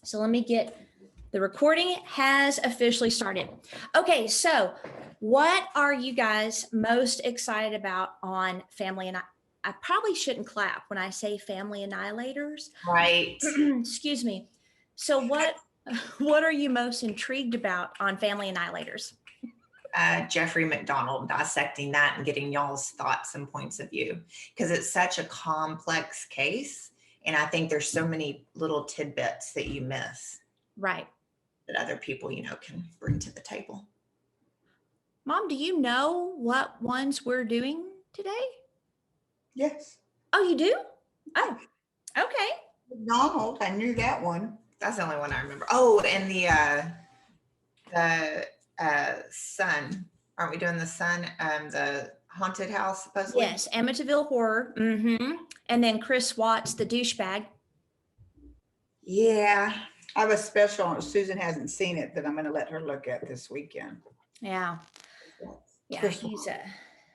So let me get, the recording has officially started. Okay, so what are you guys most excited about on Family and I probably shouldn't clap when I say Family Annihilators. Right. Excuse me. So what are you most intrigued about on Family Annihilators? Jeffrey McDonald dissecting that and getting y'all's thoughts and points of view, because it's such a complex case. And I think there's so many little tidbits that you miss. Right. That other people, can bring to the table. Mom, do you know what ones we're doing today? Yes. Oh, you do? Oh, okay. McDonald, I knew that one. That's the only one I remember. Oh, and the Sun. Aren't we doing the Sun? The haunted house, supposedly? Yes, Amityville Horror. Mm-hmm. And then Chris Watts, the douchebag. Yeah. I have a special on it. Susan hasn't seen it that I'm going to let her look at this weekend. Yeah. Yeah, Chris he's a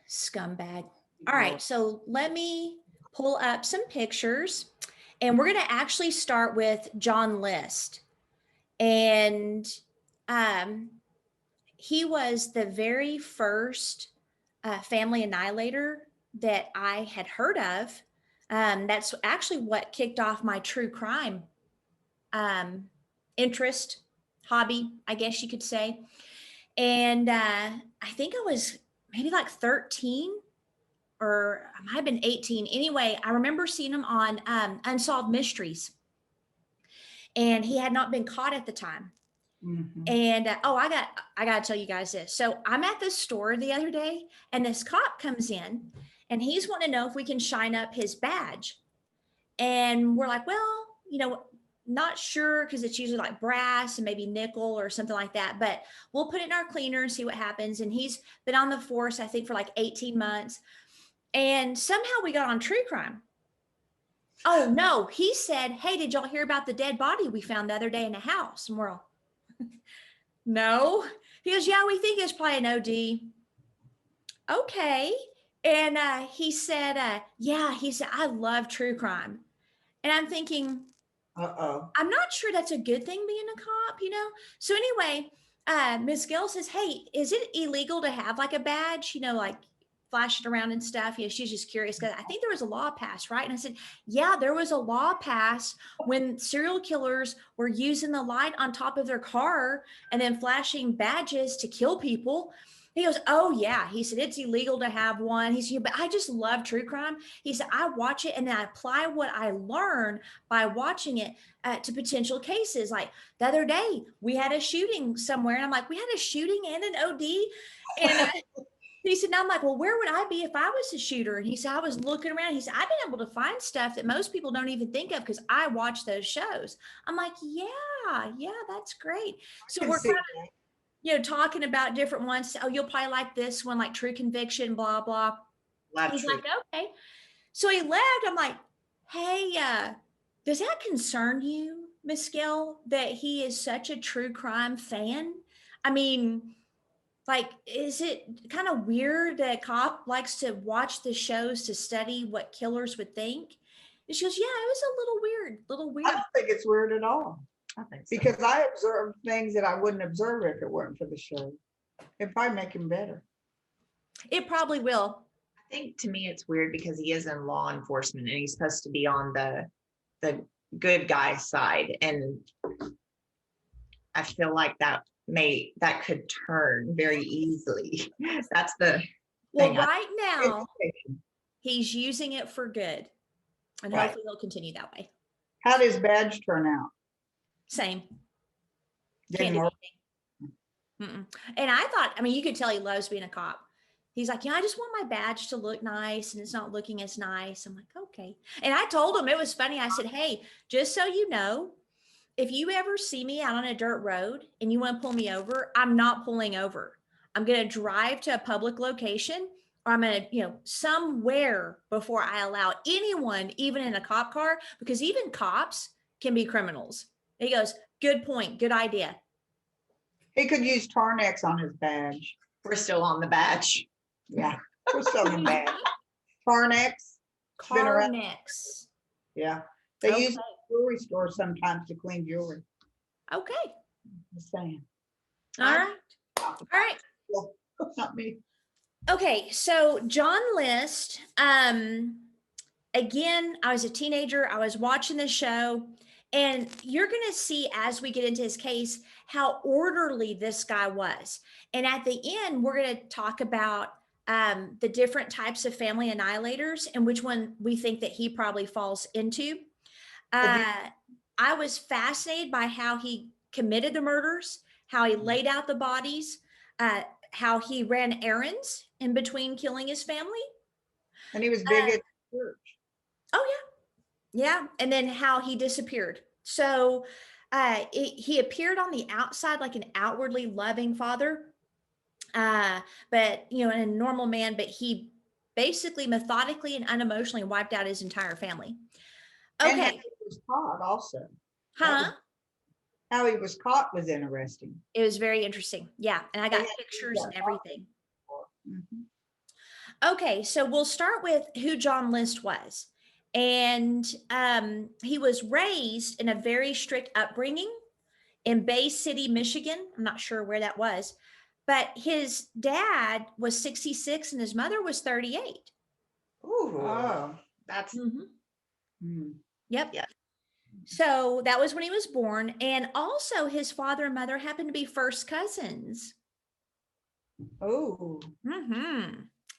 scumbag. All Yeah. right, so let me pull up some pictures. And we're going to actually start with John List. And he was the very first family annihilator that I had heard of. That's actually what kicked off my true crime interest, hobby, I guess you could say. And I think I was maybe like 13 or I might have been 18. Anyway, I remember seeing him on Unsolved Mysteries. And he had not been caught at the time. Mm-hmm. And I got to tell you guys this. So I'm at the store the other day and this cop comes in and he's wanting to know if we can shine up his badge. And we're like, well, not sure because it's usually like brass and maybe nickel or something like that, but we'll put it in our cleaner and see what happens. And he's been on the force, I think, for like 18 months. And somehow we got on true crime. Oh no, he said, hey, did y'all hear about the dead body we found the other day in the house? And we're all, no. He goes, yeah, we think it's probably an OD. Okay. And he said, I love true crime. And I'm thinking, I'm not sure that's a good thing being a cop, So anyway, Miss Gill says, hey, is it illegal to have like a badge, like flash it around and stuff? She's just curious because I think there was a law passed, right? And I said, yeah, there was a law passed when serial killers were using the light on top of their car and then flashing badges to kill people. He goes, oh yeah. He said, it's illegal to have one. He said, but I just love true crime. He said, I watch it and then I apply what I learn by watching it to potential cases. Like the other day, we had a shooting somewhere and I'm like, we had a shooting and an OD. And he said, now I'm like, well, where would I be if I was a shooter? And he said, I was looking around. He said, I've been able to find stuff that most people don't even think of because I watch those shows. I'm like, yeah, that's great. So we're kind of, talking about different ones. Oh, you'll probably like this one, like True Conviction, blah, blah. He's like, okay. So he left. I'm like, hey, does that concern you, Miss Gill, that he is such a true crime fan? I mean, like, is it kind of weird that a cop likes to watch the shows to study what killers would think? And she goes, yeah, it was a little weird. I don't think it's weird at all. I think so. Because I observe things that I wouldn't observe if it weren't for the show. It'd probably make him better. It probably will. I think to me it's weird because he is in law enforcement and he's supposed to be on the good guy side. And I feel like that could turn very easily. That's the well thing. Right now he's using it for good. And hopefully he'll continue that way. How does badge turn out? Same. Didn't work. And I thought, you could tell he loves being a cop. He's like, I just want my badge to look nice and it's not looking as nice. I'm like, okay. And I told him, it was funny. I said, hey, just so you know, if you ever see me out on a dirt road and you want to pull me over, I'm not pulling over. I'm going to drive to a public location or I'm going to, somewhere before I allow anyone, even in a cop car, because even cops can be criminals. He goes, good point. Good idea. He could use Tarnex on his badge. We're still on the badge. Yeah, we're still on the badge. Tarnex. Carnex. Yeah. They use jewelry stores sometimes to clean jewelry. Okay. Just saying. All right. All right. Well, not me. Okay. So John List, again, I was a teenager. I was watching the show, and you're going to see as we get into his case how orderly this guy was. And at the end, we're going to talk about the different types of family annihilators and which one we think that he probably falls into. I was fascinated by how he committed the murders, how he laid out the bodies, how he ran errands in between killing his family. And he was big at church. Oh, yeah. Yeah. And then how he disappeared. So he appeared on the outside like an outwardly loving father, but, a normal man, but he basically methodically and unemotionally wiped out his entire family. And how Okay. he was caught also. Huh? How he was caught was interesting. It was very interesting. Yeah. And I got Yeah, pictures and everything. Mhm. Okay. So we'll start with who John List was. And he was raised in a very strict upbringing in Bay City, Michigan. I'm not sure where that was, but his dad was 66 and his mother was 38. Ooh, Oh. that's Mm. Yep. Yeah. So that was when he was born. And also his father and mother happened to be first cousins. Oh.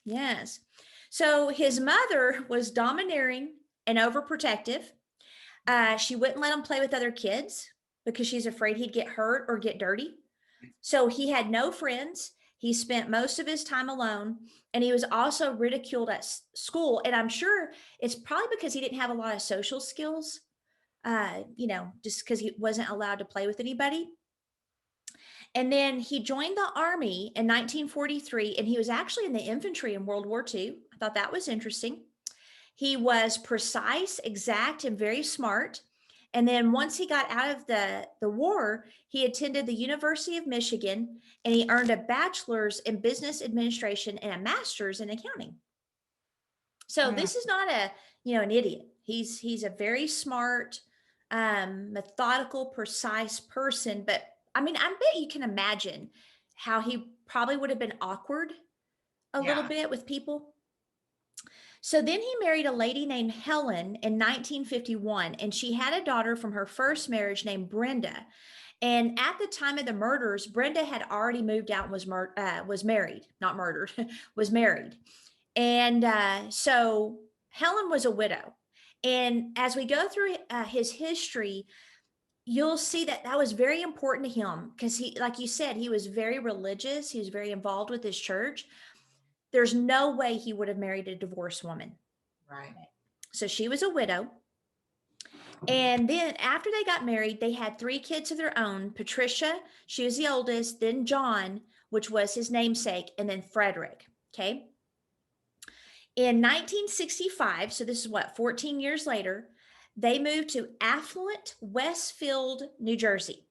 Yes. So his mother was domineering and overprotective. She wouldn't let him play with other kids because she's afraid he'd get hurt or get dirty. So he had no friends. He spent most of his time alone, and he was also ridiculed at school. And I'm sure it's probably because he didn't have a lot of social skills, just because he wasn't allowed to play with anybody. And then he joined the army in 1943, and he was actually in the infantry in World War II. I thought that was interesting. He was precise, exact, and very smart. And then once he got out of the war, he attended the University of Michigan, and he earned a bachelor's in business administration and a master's in accounting. So this is not an idiot. He's a very smart, methodical, precise person. But I mean, I bet you can imagine how he probably would have been awkward a little bit with people. So then he married a lady named Helen in 1951, and she had a daughter from her first marriage named Brenda. And at the time of the murders, Brenda had already moved out and was married, not murdered, was married. And so Helen was a widow. And as we go through his history, you'll see that that was very important to him because he, like you said, he was very religious. He was very involved with his church. There's no way he would have married a divorced woman. right. So she was a widow. And then after they got married, they had 3 kids of their own. Patricia, she was the oldest, then John, which was his namesake, and then Frederick. Okay. In 1965, so this is 14 years later, they moved to affluent Westfield, New Jersey.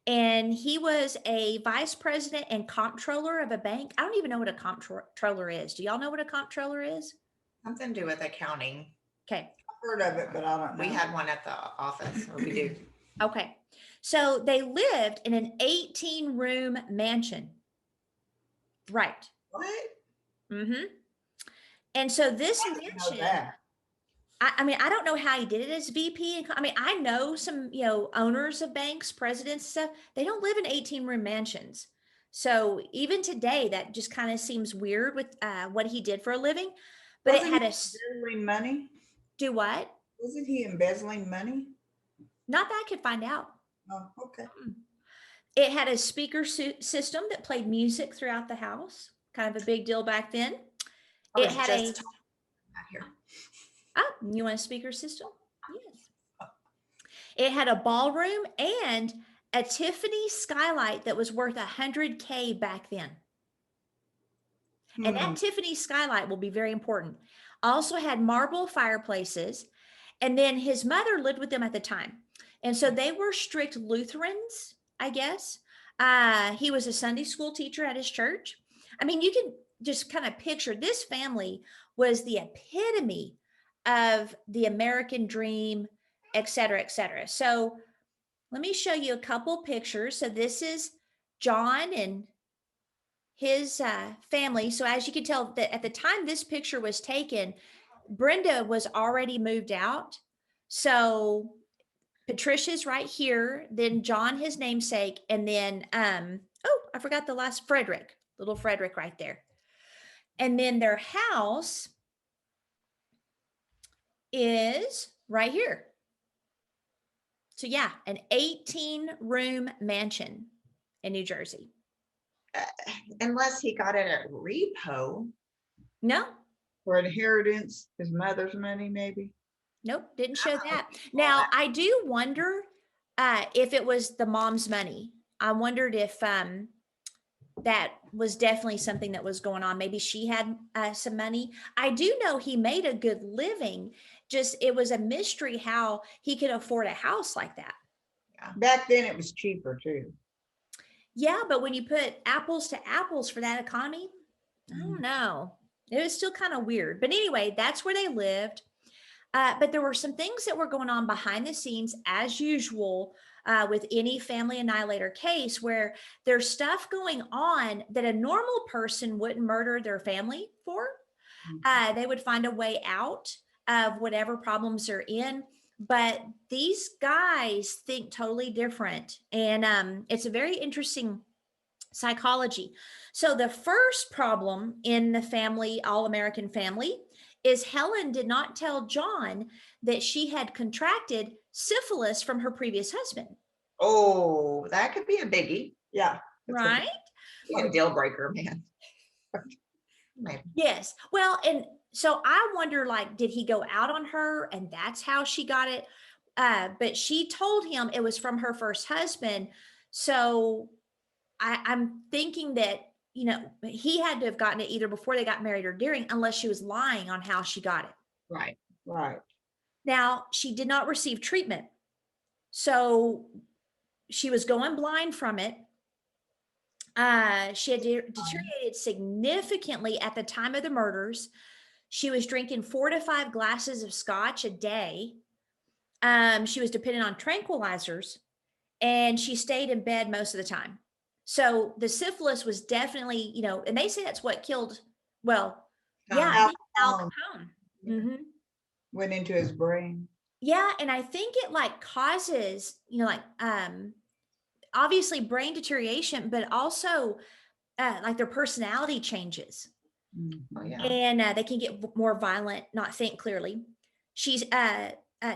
And he was a vice president and comptroller of a bank. I don't even know what a comptroller is. Do y'all know what a comptroller is? Something to do with accounting. Okay. I've heard of it, but I don't know. We had one at the office, or we do. Okay. So they lived in an 18-room mansion. Right. What? Mm-hmm. And so this I didn't know mansion, that. I mean, I don't know how he did it as VP. I mean, I know some, owners of banks, presidents, stuff. They don't live in 18-room mansions. So even today, that just kind of seems weird with what he did for a living. But Wasn't it had he a embezzling money? do what? Wasn't he embezzling money? Not that I could find out. Oh, okay. It had a speaker system that played music throughout the house. Kind of a big deal back then. I It was had just a out here. oh, you want a speaker system? Yes. It had a ballroom and a Tiffany skylight that was worth $100K back then. And that Tiffany skylight will be very important. Also had marble fireplaces. And then his mother lived with them at the time. And so they were strict Lutherans, I guess. He was a Sunday school teacher at his church. I mean, you can just kind of picture this family was the epitome of the American dream, et cetera, et cetera. So let me show you a couple pictures. So this is John and his family. So as you can tell that at the time this picture was taken, Brenda was already moved out. So Patricia's right here, then John, his namesake, and then oh, I forgot the last Frederick, little Frederick right there. And then their house is right here. So yeah, an 18-room mansion in New Jersey. Unless he got it at repo. No, For inheritance, his mother's money, maybe. nope, didn't show that. Now I do wonder if it was the mom's money. I wondered if that was definitely something that was going on. Maybe she had some money. I do know he made a good living. Just it was a mystery how he could afford a house like that. Back then it was cheaper too. Yeah, but when you put apples to apples for that economy, I don't know. It was still kind of weird. But anyway, that's where they lived. But there were some things that were going on behind the scenes, as usual, with any family annihilator case, where there's stuff going on that a normal person wouldn't murder their family for. They would find a way out of whatever problems they're in. But these guys think totally different. And it's a very interesting psychology. So the first problem in the family, all-American family, is Helen did not tell John that she had contracted syphilis from her previous husband. Oh, that could be a biggie. Yeah. Right? A deal breaker, man. Maybe. Yes. Well, and so I wonder, like, did he go out on her and that's how she got it? But she told him it was from her first husband. So I'm thinking that, you know, he had to have gotten it either before they got married or during, unless she was lying on how she got it. Right. Right. Now, she did not receive treatment. So she was going blind from it. She had deteriorated significantly at the time of the murders. She was drinking 4 to 5 glasses of scotch a day. She was dependent on tranquilizers, and she stayed in bed most of the time. So the syphilis was definitely, you know, and they say that's what killed, well, yeah, I think Al Capone. Mm-hmm. Went into his brain. Yeah, and I think it like causes, you know, like obviously brain deterioration, but also like their personality changes. Oh, yeah. And they can get more violent, not think clearly. She's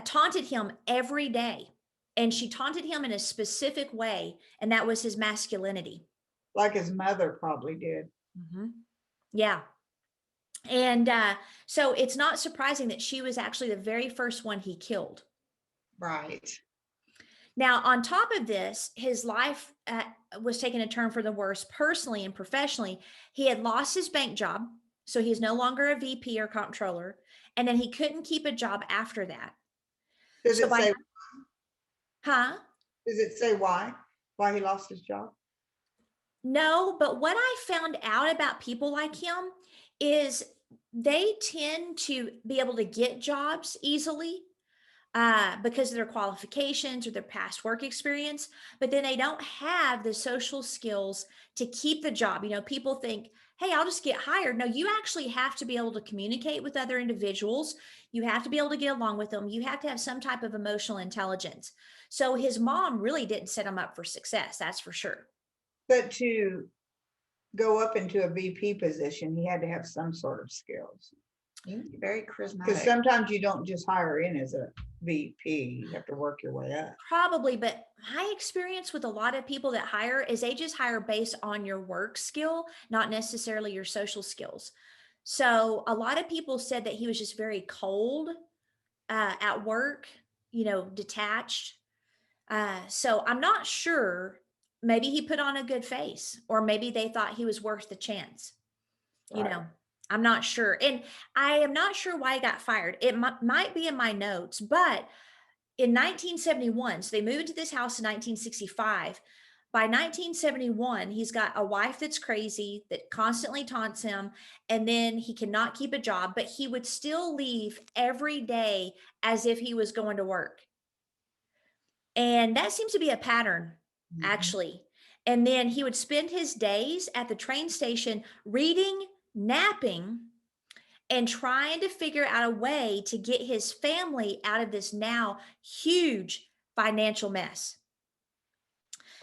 taunted him every day, and she taunted him in a specific way, and that was his masculinity. Like his mother probably did. Mm-hmm. Yeah. And so it's not surprising that she was actually the very first one he killed. Right. Now, on top of this, his life was taking a turn for the worse personally and professionally. He had lost his bank job, so he's no longer a VP or comptroller, and then he couldn't keep a job after that. Does it say? Huh? Does it say why? Why he lost his job? No, but what I found out about people like him is they tend to be able to get jobs easily because of their qualifications or their past work experience, but then they don't have the social skills to keep the job. You know, people think, hey, I'll just get hired. No, you actually have to be able to communicate with other individuals. You have to be able to get along with them. You have to have some type of emotional intelligence. So his mom really didn't set him up for success, that's for sure. But to go up into a VP position, he had to have some sort of skills. Very charismatic. Because sometimes you don't just hire in as a VP, you have to work your way up. Probably, but my experience with a lot of people that hire is they just hire based on your work skill, not necessarily your social skills. So a lot of people said that he was just very cold at work, you know, detached. So I'm not sure. Maybe he put on a good face, or maybe they thought he was worth the chance. You know, I'm not sure. And I am not sure why he got fired. It might be in my notes, but in 1971, so they moved to this house in 1965. By 1971, he's got a wife that's crazy, that constantly taunts him, and then he cannot keep a job, but he would still leave every day as if he was going to work. And that seems to be a pattern, Mhm. actually. And then he would spend his days at the train station reading, napping, and trying to figure out a way to get his family out of this now huge financial mess.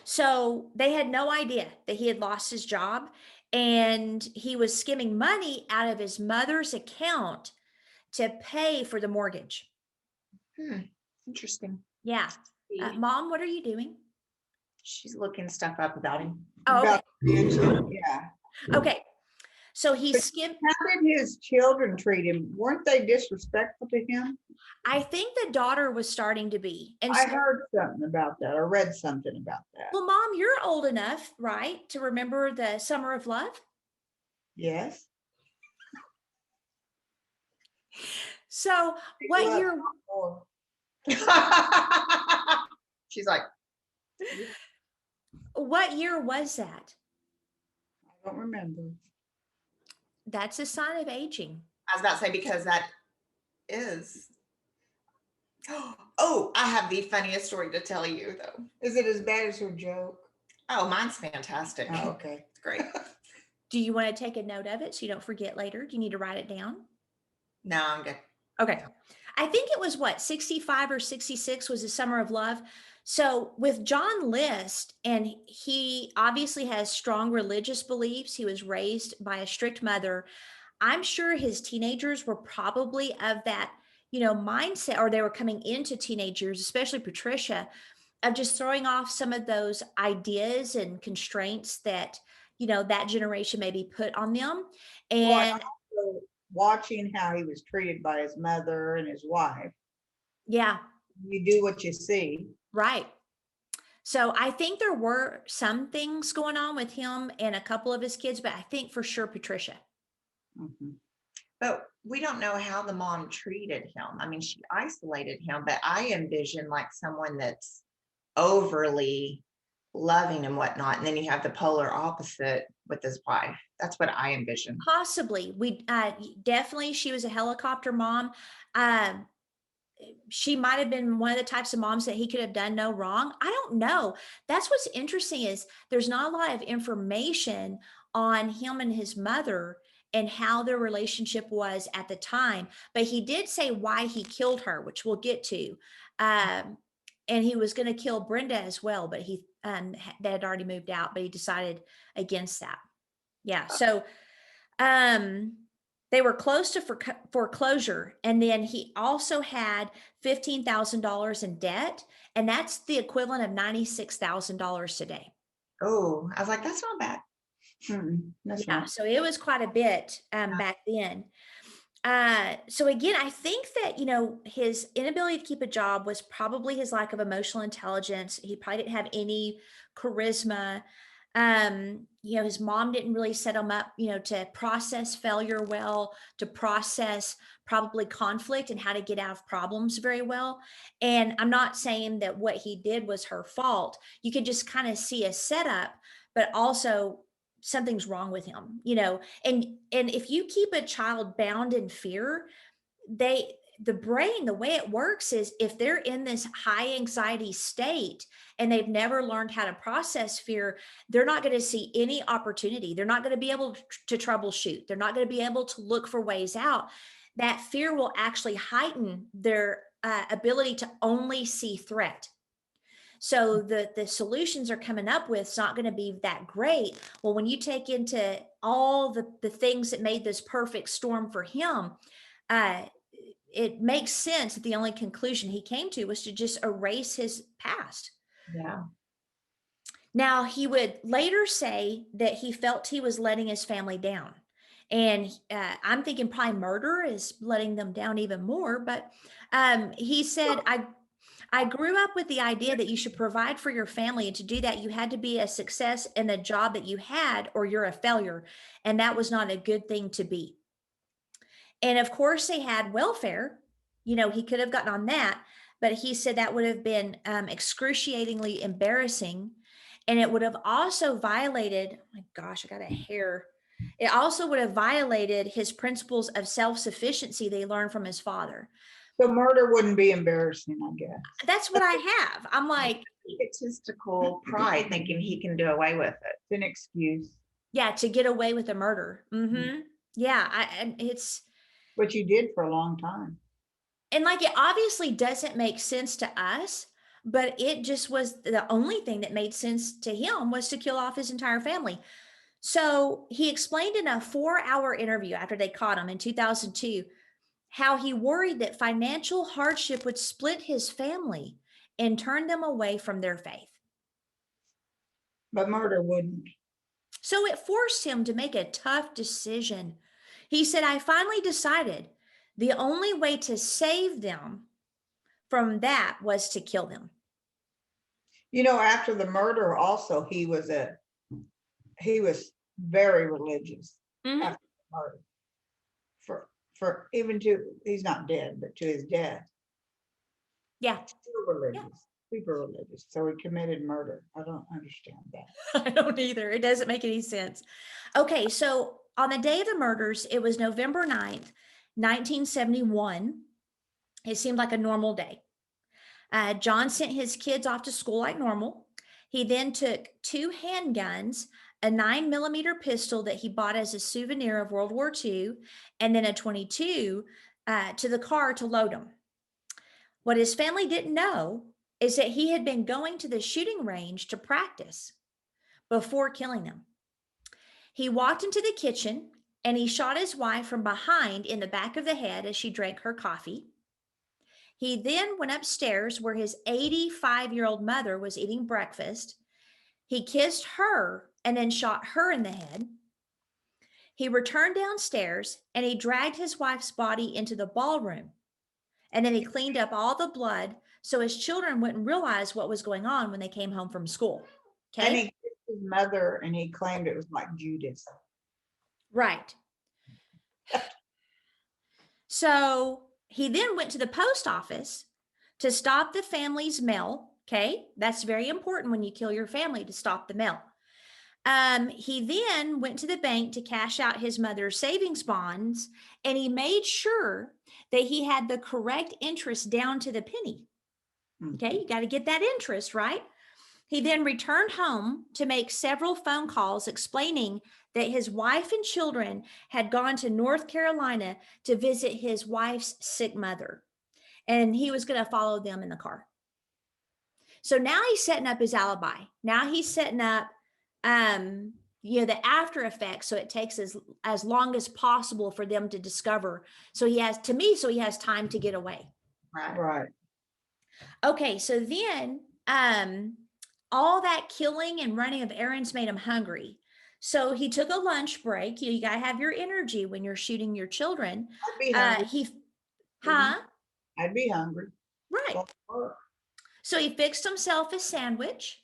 So they had no idea that he had lost his job, and he was skimming money out of his mother's account to pay for the mortgage. Interesting. Yeah. See, Mom, what are you doing? she's looking stuff up about him. Oh, okay. About the pension, yeah. Okay. So he But- skimmed. How did his children treat him? Weren't they disrespectful to him? I think the daughter was starting to be. And I so, heard something about that, or read something about that. well, Mom, you're old enough, right, to remember the Summer of Love? Yes. So what Well, year? or- She's like, What year was that? I don't remember. That's a sign of aging. I was about to say, because that is. Oh, I have the funniest story to tell you, though. Is it as bad as her joke? Oh, mine's fantastic. Oh, okay. It's great. Do you want to take a note of it so you don't forget later? Do you need to write it down? No, I'm good. Okay. I think it was what, 65 or 66 was the Summer of Love. So with John List, and he obviously has strong religious beliefs. He was raised by a strict mother. I'm sure his teenagers were probably of that, mindset, or they were coming into teenagers, especially Patricia, of just throwing off some of those ideas and constraints that, that generation maybe put on them. And So watching how he was treated by his mother and his wife, yeah, you do what you see. right. So I think there were some things going on with him and a couple of his kids, but I think for sure Patricia. Mhm. But we don't know how the mom treated him. I mean, she isolated him, but I envision like someone that's overly loving and whatnot. And then you have the polar opposite with his wife. That's what I envision. Possibly. We definitely, she was a helicopter mom. Um, she might have been one of the types of moms that he could have done no wrong. I don't know. That's what's interesting, is there's not a lot of information on him and his mother and how their relationship was at the time. But he did say why he killed her, which we'll get to. And he was going to kill Brenda as well, but they had already moved out, but he decided against that. Yeah. So they were close to foreclosure. And then he also had $15,000 in debt. And that's the equivalent of $96,000 today. Oh, I was like, that's not bad. That's Yeah. not. So it was quite a bit back then. So again, I think that, his inability to keep a job was probably his lack of emotional intelligence. He probably didn't have any charisma. His mom didn't really set him up, to process failure well, to process probably conflict and how to get out of problems very well. And I'm not saying that what he did was her fault. You could just kind of see a setup, but also something's wrong with him, and if you keep a child bound in fear, the brain, the way it works is, if they're in this high anxiety state and they've never learned how to process fear, they're not going to see any opportunity. They're not going to be able to troubleshoot. They're not going to be able to look for ways out. That fear will actually heighten their ability to only see threat. So the solutions are coming up with, it's not going to be that great. Well, when you take into all the things that made this perfect storm for him, it makes sense that the only conclusion he came to was to just erase his past. Yeah. Now, he would later say that he felt he was letting his family down. And I'm thinking probably murder is letting them down even more. But he said, I grew up with the idea that you should provide for your family. And to do that, you had to be a success in the job that you had, or you're a failure. And that was not a good thing to be. And of course, they had welfare. He could have gotten on that. But he said that would have been excruciatingly embarrassing. And it would have also violated, oh my gosh, I got a hair. It also would have violated his principles of self-sufficiency they learned from his father. So murder wouldn't be embarrassing, I guess. That's what I have. I'm like, Egotistical pride, thinking he can do away with it. It's an excuse, yeah, to get away with a murder. Yeah, and it's, but you did for a long time. and like it obviously doesn't make sense to us, but it just was the only thing that made sense to him was to kill off his entire family. So he explained in a 4-hour interview after they caught him in 2002 how he worried that financial hardship would split his family and turn them away from their faith. But murder wouldn't. So it forced him to make a tough decision. He said, I finally decided the only way to save them from that was to kill them. You know, after the murder also, he was very religious Mhm. after the murder. For even to, he's not dead, but to his death, Yeah, still religious, super religious. So he committed murder. I don't understand that. I don't either. It doesn't make any sense. Okay, so on the day of the murders, it was November 9th, 1971. It seemed like a normal day. John sent his kids off to school like normal. He then took 2 handguns, a 9mm pistol that he bought as a souvenir of World War II, and then a 22 to the car to load them. What his family didn't know is that he had been going to the shooting range to practice before killing them. He walked into the kitchen and he shot his wife from behind in the back of the head as she drank her coffee. He then went upstairs where his 85-year-old mother was eating breakfast. He kissed her and then shot her in the head. He returned downstairs and he dragged his wife's body into the ballroom. And then he cleaned up all the blood so his children wouldn't realize what was going on when they came home from school. And Okay. he kissed his mother and he claimed it was like Judas. Right. So he then went to the post office to stop the family's mail. Okay. That's very important when you kill your family, to stop the mail. He then went to the bank to cash out his mother's savings bonds, and he made sure that he had the correct interest down to the penny. Okay, you got to get that interest, right? He then returned home to make several phone calls explaining that his wife and children had gone to North Carolina to visit his wife's sick mother, and he was going to follow them in the car. So now he's setting up his alibi. Now he's setting up the after effects, so it takes as long as possible for them to discover. So he has time to get away. Right. Okay, so then all that killing and running of errands made him hungry. So he took a lunch break. You got to have your energy when you're shooting your children. I'd be hungry. I'd be hungry. Right. So he fixed himself a sandwich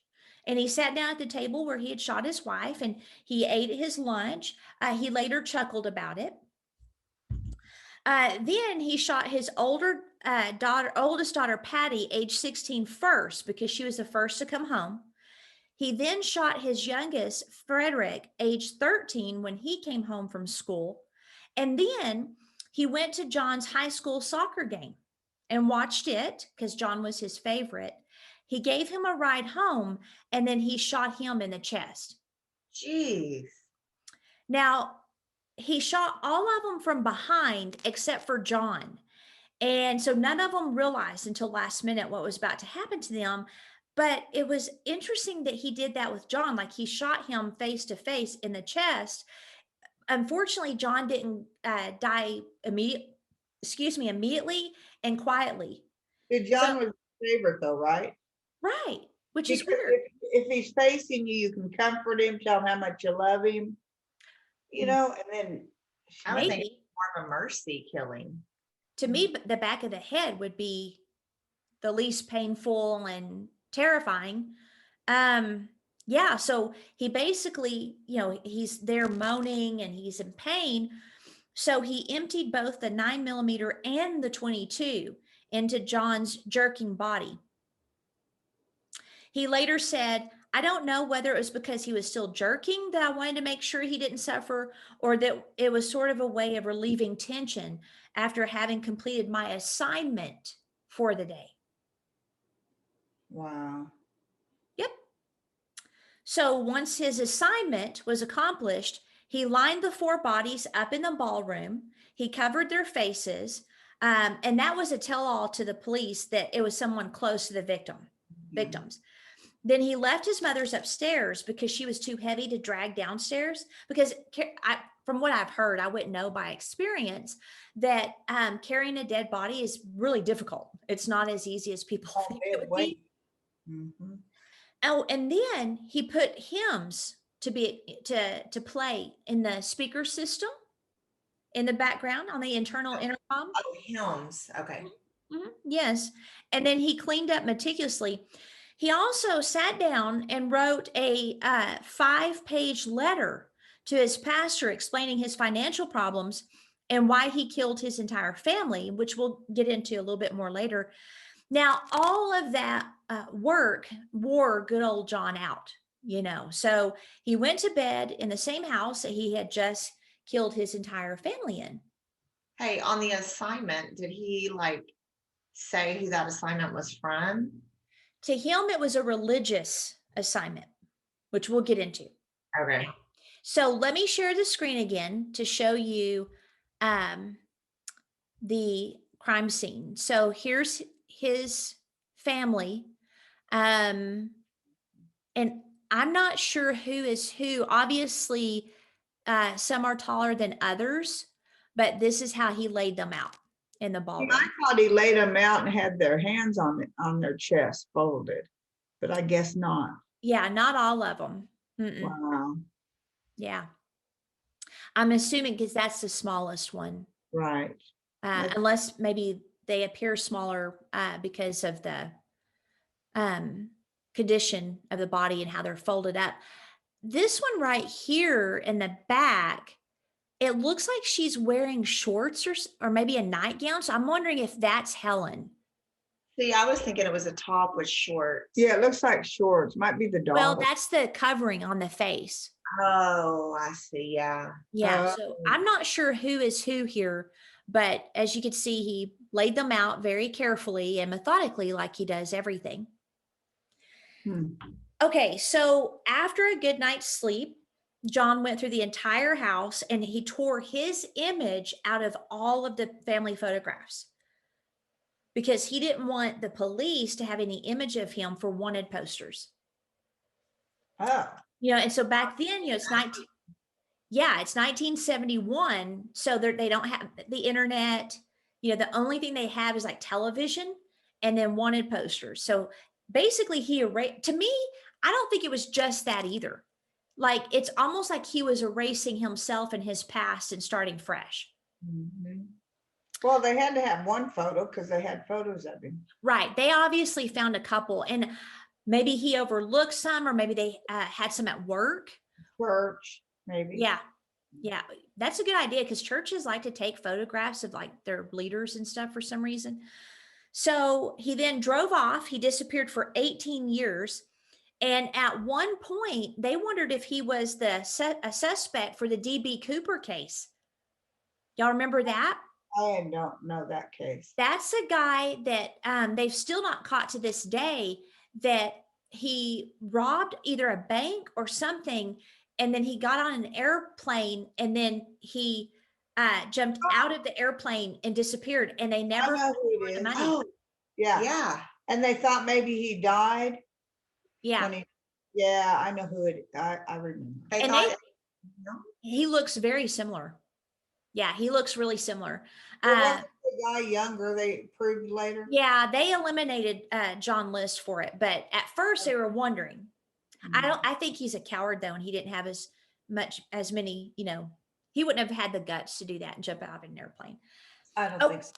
and he sat down at the table where he had shot his wife and he ate his lunch. He later chuckled about it. Then he shot his oldest daughter, Patty, age 16, first because she was the first to come home. He then shot his youngest, Frederick, age 13, when he came home from school. And then he went to John's high school soccer game and watched it because John was his favorite. He gave him a ride home and then he shot him in the chest. Jeez. Now, he shot all of them from behind except for John. And so none of them realized until last minute what was about to happen to them. But it was interesting that he did that with John. Like he shot him face to face in the chest. Unfortunately, John didn't die immediately and quietly. John was his favorite though, right? Right. Which is Because weird. if he's facing you can comfort him, tell him how much you love him, and then I would think Maybe. it's more of a mercy killing. To me, the back of the head would be the least painful and terrifying. Yeah, so he basically, he's there moaning and he's in pain. So he emptied both the 9mm and the 22 into John's jerking body. He later said, I don't know whether it was because he was still jerking that I wanted to make sure he didn't suffer, or that it was sort of a way of relieving tension after having completed my assignment for the day. Wow. Yep. So once his assignment was accomplished, he lined the 4 bodies up in the ballroom. He covered their faces. And that was a tell-all to the police that it was someone close to the victims. Then he left his mother's upstairs because she was too heavy to drag downstairs. Because from what I've heard, I wouldn't know by experience that carrying a dead body is really difficult. It's not as easy as people think it would be. Mhm. Oh, and then he put hymns to play in the speaker system in the background on the internal intercom. Oh, hymns. Okay. Yes. And then he cleaned up meticulously. He also sat down and wrote a 5-page letter to his pastor explaining his financial problems and why he killed his entire family, which we'll get into a little bit more later. Now, all of that work wore good old John out, So he went to bed in the same house that he had just killed his entire family in. Hey, on the assignment, did he like say who that assignment was from? To him, it was a religious assignment, which we'll get into. Okay. So let me share the screen again to show you the crime scene. So here's his family. And I'm not sure who is who. Obviously, some are taller than others, but this is how he laid them out in the ballroom. I thought he laid them out and had their hands on their chest folded, but I guess not. Yeah, not all of them. Wow. Yeah. I'm assuming because that's the smallest one. Right. Unless maybe they appear smaller because of the condition of the body and how they're folded up. This one right here in the back, it looks like she's wearing shorts or maybe a nightgown. So I'm wondering if that's Helen. See, I was thinking it was a top with shorts. Yeah, it looks like shorts. Might be the dog. Well, that's the covering on the face. Oh, I see. Yeah. Yeah. So I'm not sure who is who here, but as you can see, he laid them out very carefully and methodically, like he does everything. Okay. So after a good night's sleep, John went through the entire house and he tore his image out of all of the family photographs because he didn't want the police to have any image of him for wanted posters. Oh. And so back then, it's 1971. So they don't have the internet. The only thing they have is like television and then wanted posters. So basically to me, I don't think it was just that either. Like, it's almost like he was erasing himself and his past and starting fresh. Mm-hmm. Well, they had to have one photo because they had photos of him. Right. They obviously found a couple, and maybe he overlooked some, or maybe they had some at work. Church, maybe. Yeah. Yeah. That's a good idea because churches like to take photographs of like their leaders and stuff for some reason. So he then drove off. He disappeared for 18 years. And at one point, they wondered if he was a suspect for the D.B. Cooper case. Y'all remember that? I don't know that case. That's a guy that they've still not caught to this day, that he robbed either a bank or something. And then he got on an airplane and then he jumped out of the airplane and disappeared. And they never I know who it is. the money. Oh, Yeah. yeah. And they thought maybe he died. Yeah. Yeah, I know who it. I remember. They And thought, he looks very similar. Yeah, he looks really similar. Wasn't the guy younger? They proved later. Yeah, they eliminated John List for it, but at first they were wondering. I think he's a coward though, and he didn't have as many. He wouldn't have had the guts to do that and jump out of an airplane. I don't think so.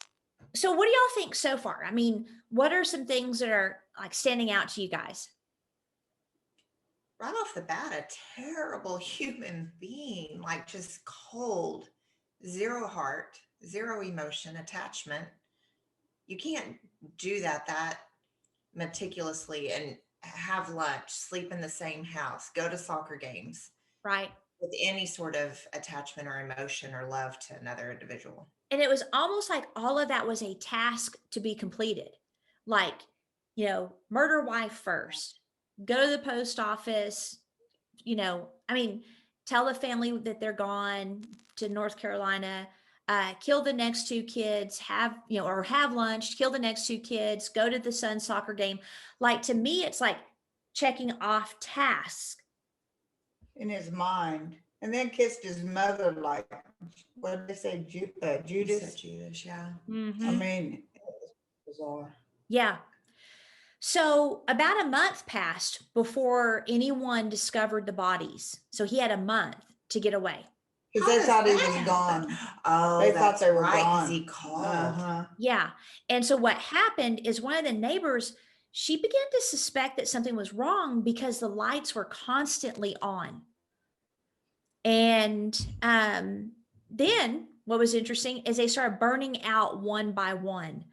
So, what do y'all think so far? I mean, what are some things that are like standing out to you guys? right off the bat, a terrible human being, like just cold, zero heart, zero emotion, attachment. You can't do that meticulously and have lunch, sleep in the same house, go to soccer games. Right. with any sort of attachment or emotion or love to another individual. And it was almost like all of that was a task to be completed. Like, murder wife first, go to the post office, I mean, tell the family that they're gone to North Carolina, kill the next two kids, or have lunch, kill the next two kids, go to the son's soccer game. Like, to me, it's like checking off tasks. In his mind, and then kissed his mother like, what did they say, You said Judas? Judas, yeah. I mean, it was bizarre. Yeah. So about a month passed before anyone discovered the bodies. So he had a month to get away. Because How they does thought he that was happen? gone. Oh, They thought that's they were right, 'cause gone. he called. Uh-huh. Yeah. And so what happened is one of the neighbors, she began to suspect that something was wrong because the lights were constantly on. And then what was interesting is they started burning out one by one.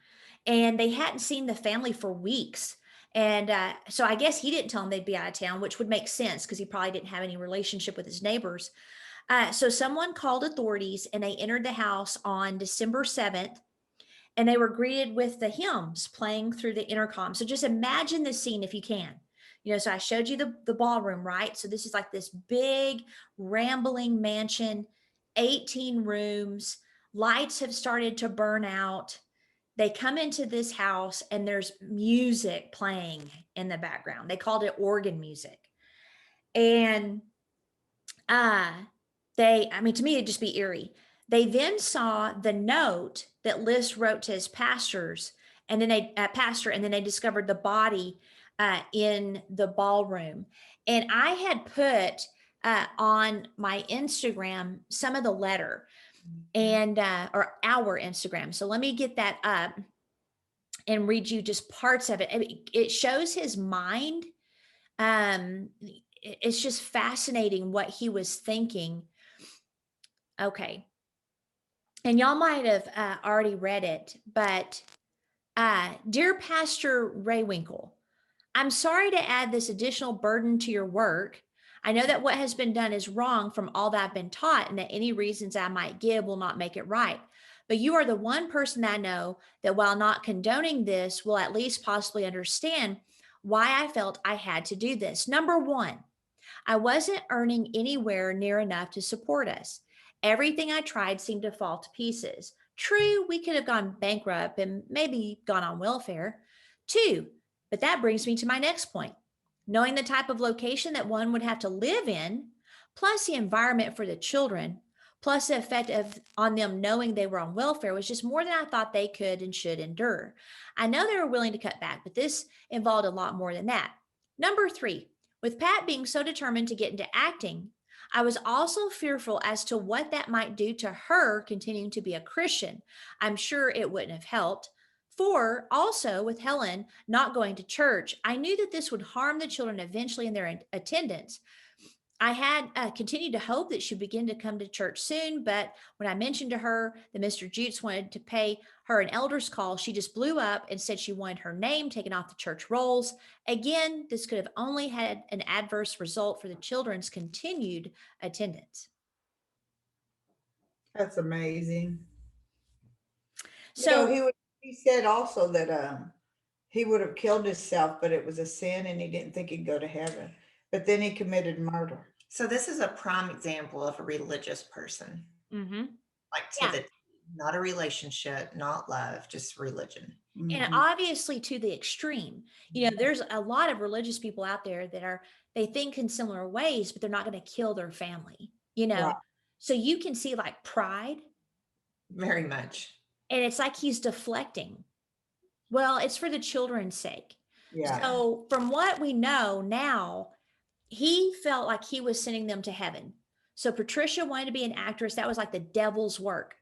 And they hadn't seen the family for weeks. And so I guess he didn't tell them they'd be out of town, which would make sense because he probably didn't have any relationship with his neighbors. So someone called authorities and they entered the house on December 7th, and they were greeted with the hymns playing through the intercom. So just imagine the scene if you can. So I showed you the ballroom, right? So this is like this big rambling mansion, 18 rooms, lights have started to burn out. They come into this house and there's music playing in the background. They called it organ music. And to me, it'd just be eerie. They then saw the note that List wrote to his pastors, and then they discovered the body in the ballroom. And I had put on my Instagram some of the letter, and or our Instagram. So let me get that up and read you just parts of it. I mean, it shows his mind. It's just fascinating what he was thinking. Okay. And y'all might have already read it, but dear Pastor Raywinkle, I'm sorry to add this additional burden to your work. I know that what has been done is wrong from all that I've been taught, and that any reasons I might give will not make it right. But you are the one person I know that, while not condoning this, will at least possibly understand why I felt I had to do this. Number one, I wasn't earning anywhere near enough to support us. Everything I tried seemed to fall to pieces. True, we could have gone bankrupt and maybe gone on welfare. Two, but that brings me to my next point. Knowing the type of location that one would have to live in, plus the environment for the children, plus the effect on them knowing they were on welfare, was just more than I thought they could and should endure. I know they were willing to cut back, but this involved a lot more than that. Number three, with Pat being so determined to get into acting, I was also fearful as to what that might do to her continuing to be a Christian. I'm sure it wouldn't have helped. Four, also with Helen not going to church, I knew that this would harm the children eventually in their attendance. I had continued to hope that she'd begin to come to church soon, but when I mentioned to her that Mr. Jutes wanted to pay her an elder's call, she just blew up and said she wanted her name taken off the church rolls. Again, this could have only had an adverse result for the children's continued attendance. That's amazing. So he said also that he would have killed himself, but it was a sin and he didn't think he'd go to heaven. But then he committed murder. So this is a prime example of a religious person, like Yeah. Not a relationship, not love, just religion. And obviously to the extreme, there's a lot of religious people out there that they think in similar ways, but they're not going to kill their family, Right. So you can see like pride, Very much. and it's like he's deflecting. Well, it's for the children's sake. Yeah. So from what we know now, he felt like he was sending them to heaven. So Patricia wanted to be an actress. That was like the devil's work.